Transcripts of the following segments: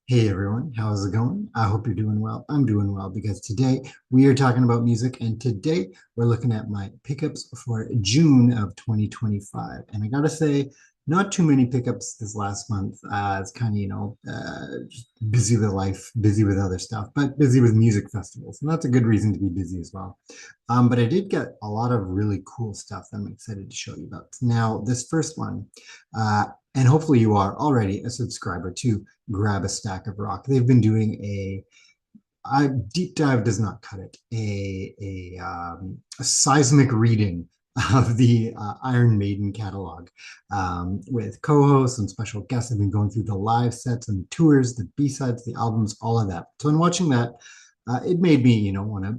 Hey everyone, how's it going? I hope you're doing well. I'm doing well because today we are talking about music, and today we're looking at my pickups for June of 2025. And I gotta say, not too many pickups this last month. It's kind of, just busy with life, busy with other stuff, but busy with music festivals. And that's a good reason to be busy as well. But I did get a lot of really cool stuff that I'm excited to show you about. Now, this first one, uh, and hopefully you are already a subscriber to Grab a Stack of Rock. They've been doing a deep dive does not cut it, a seismic reading of the Iron Maiden catalog with co-hosts and special guests. Have been going through the live sets and tours, the B-sides, the albums, all of that. So in watching that, it made me, want to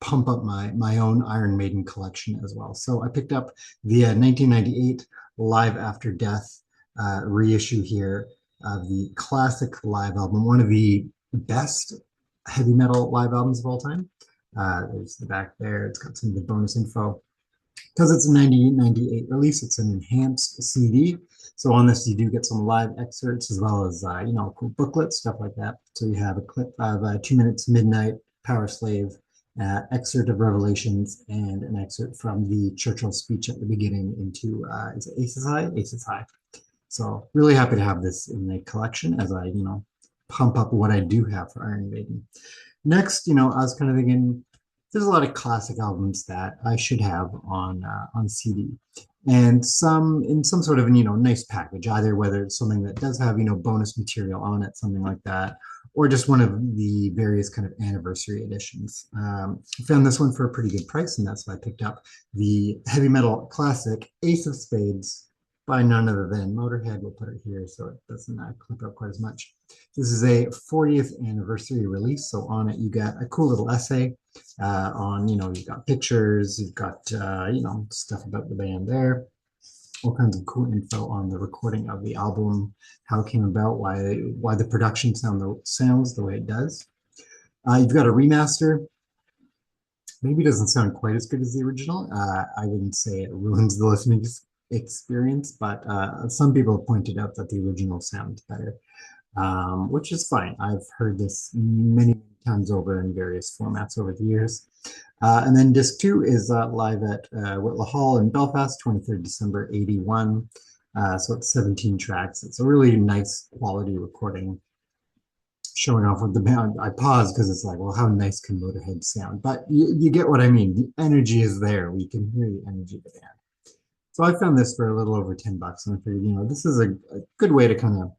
pump up my own Iron Maiden collection as well. So I picked up the 1998 Live After Death reissue here of the classic live album, one of the best heavy metal live albums of all time. There's the back there. It's got some of the bonus info. Because it's a 1998 release, it's an enhanced CD. So on this, you do get some live excerpts as well as, cool booklets, stuff like that. So you have a clip of 2 Minutes Midnight, Power Slave, excerpt of Revelations, and an excerpt from the Churchill speech at the beginning into, is it Aces High? Aces High. So really happy to have this in the collection as I, pump up what I do have for Iron Maiden. Next, I was kind of thinking there's a lot of classic albums that I should have on CD, and some in some sort of nice package, either whether it's something that does have bonus material on it, something like that, or just one of the various kind of anniversary editions. I found this one for a pretty good price, and that's why I picked up the heavy metal classic Ace of Spades by none other than Motorhead. We'll put it here so it doesn't clip out quite as much. This is a 40th anniversary release. So on it, you got a cool little essay on, you've got pictures, you've got, stuff about the band there, all kinds of cool info on the recording of the album, how it came about, why the production sounds the way it does. You've got a remaster. Maybe doesn't sound quite as good as the original. I wouldn't say it ruins the listening experience, but some people have pointed out that the original sounds better, which is fine. I've heard this many times over in various formats over the years. And then disc two is live at Whitla Hall in Belfast, 23rd December 81. So it's 17 tracks. It's a really nice quality recording showing off with the band. I paused because it's like, well, how nice can Motorhead sound? But you get what I mean. The energy is there. We can hear the energy of the band. So I found this for a little over $10, and I figured, this is a good way to kind of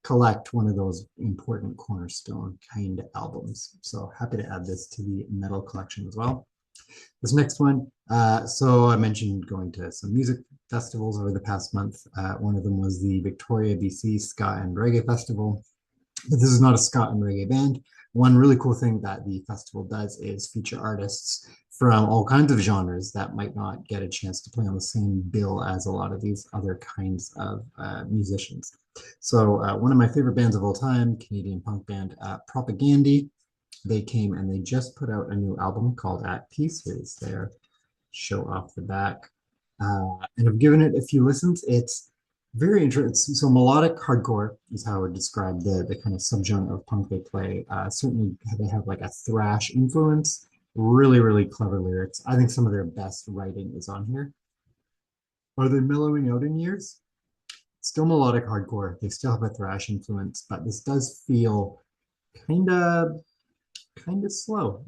collect one of those important cornerstone kind of albums. So happy to add this to the metal collection as well. This next one, so I mentioned going to some music festivals over the past month. One of them was the Victoria, BC Ska and Reggae Festival. But this is not a ska and reggae band. One really cool thing that the festival does is feature artists from all kinds of genres that might not get a chance to play on the same bill as a lot of these other kinds of musicians. So one of my favorite bands of all time, Canadian punk band Propagandhi, they came and they just put out a new album called At Peace. Here's their show off the back. And I've given it a few listens. It's very interesting. So melodic hardcore is how I would describe the kind of subgenre of punk they play. Certainly they have like a thrash influence. Really, really clever lyrics. I think some of their best writing is on here. Are they mellowing out in years? Still melodic hardcore. They still have a thrash influence, but this does feel kind of slow.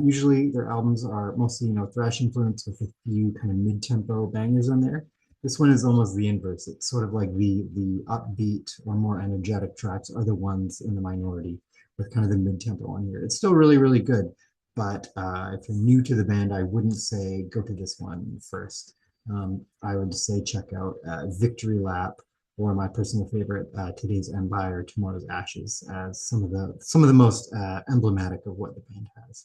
Usually their albums are mostly thrash influence with a few kind of mid-tempo bangers in there. This one is almost the inverse. It's sort of like the upbeat or more energetic tracks are the ones in the minority with kind of the mid-tempo on here. It's still really, really good, but if you're new to the band, I wouldn't say go to this one first. I would say check out Victory Lap, or my personal favorite, Today's Empire, Tomorrow's Ashes, as some of the most emblematic of what the band has.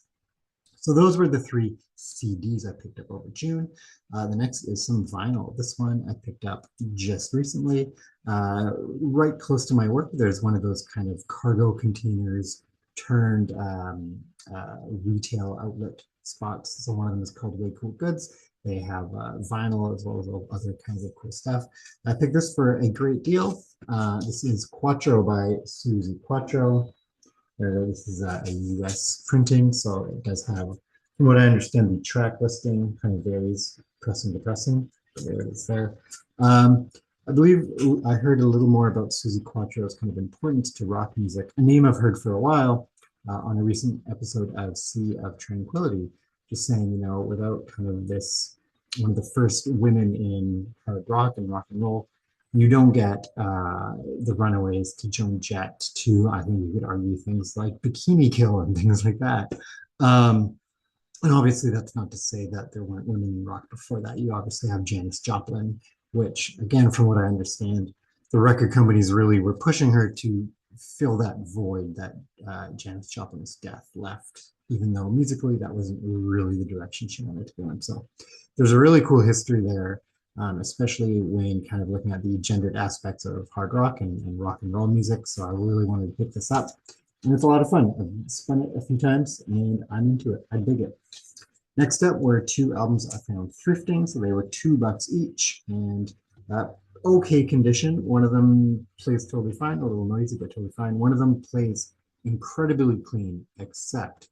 So those were the three CDs I picked up over June. The next is some vinyl. This one I picked up just recently, right close to my work. There's one of those kind of cargo containers turned retail outlet spots. So one of them is called Way Cool Goods. They have vinyl as well as other kinds of cool stuff. I picked this for a great deal. This is Quattro by Suzi Quatro. This is a US printing, so it does have, from what I understand, the track listing kind of varies pressing to pressing. But there it is there. I believe I heard a little more about Suzi Quatro's kind of importance to rock music, a name I've heard for a while on a recent episode of Sea of Tranquility, just saying, without kind of this, one of the first women in hard rock and roll, you don't get the Runaways to Joan Jett to, I think you could argue, things like Bikini Kill and things like that. And obviously, that's not to say that there weren't women in rock before that. You obviously have Janis Joplin, which, again, from what I understand, the record companies really were pushing her to fill that void that Janis Joplin's death left, even though musically that wasn't really the direction she wanted to go in. So there's a really cool history there, especially when kind of looking at the gendered aspects of hard rock and rock and roll music. So I really wanted to pick this up. And it's a lot of fun. I've spun it a few times and I'm into it. I dig it. Next up were two albums I found thrifting. So they were $2 each and okay condition. One of them plays totally fine, a little noisy, but totally fine. One of them plays incredibly clean, except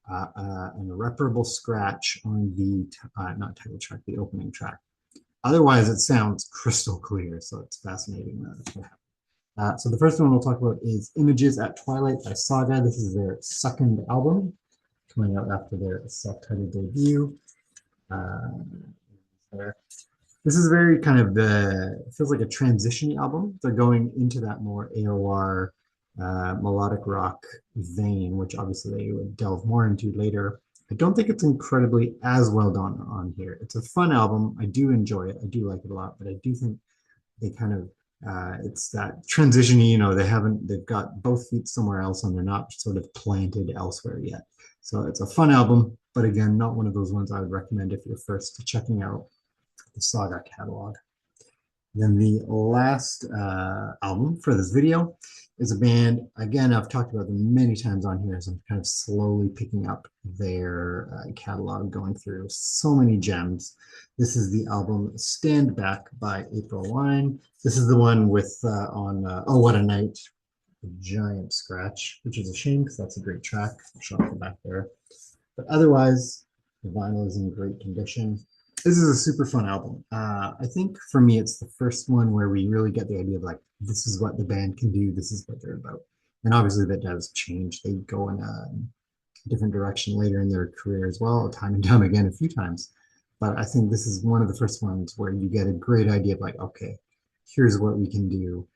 an irreparable scratch on the, not title track, the opening track. Otherwise, it sounds crystal clear. So it's fascinating. So the first one we'll talk about is Images at Twilight by Saga. This is their second album, coming out after their self-titled debut. This is very kind of feels like a transition album. They're going into that more AOR melodic rock vein, which obviously they would delve more into later. I don't think it's incredibly as well done on here. It's a fun album. I do enjoy it. I do like it a lot, but I do think they kind of it's that transition, they've got both feet somewhere else and they're not sort of planted elsewhere yet. So it's a fun album, but again, not one of those ones I would recommend if you're first checking out the Saga catalog. Then the last album for this video is a band, again, I've talked about them many times on here as I'm kind of slowly picking up their catalog, going through so many gems. This is the album Stand Back by April Wine. This is the one with on Oh What a Night, a giant scratch, which is a shame because that's a great track. I'll show off the back there. But otherwise, the vinyl is in great condition. This is a super fun album. I think for me, it's the first one where we really get the idea of like, this is what the band can do. This is what they're about. And obviously that does change. They go in a different direction later in their career as well, time and time again, a few times. But I think this is one of the first ones where you get a great idea of like, okay, here's what we can do.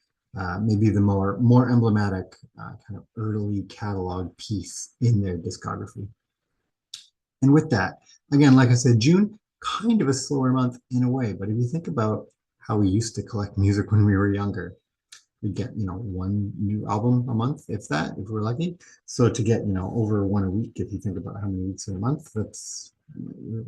Maybe the more emblematic kind of early catalog piece in their discography. And with that, again, like I said, June, kind of a slower month in a way, but if you think about how we used to collect music when we were younger, we'd get, one new album a month, if that, if we're lucky. So to get, over one a week, if you think about how many weeks in a month, that's,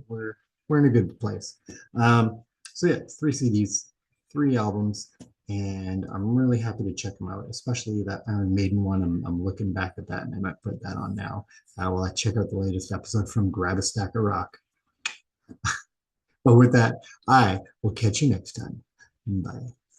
we're in a good place. So yeah, 3 CDs, 3 albums, and I'm really happy to check them out, especially that Iron Maiden one. I'm looking back at that and I might put that on now while I check out the latest episode from Grab a Stack of Rock. But with that, I will catch you next time. Bye.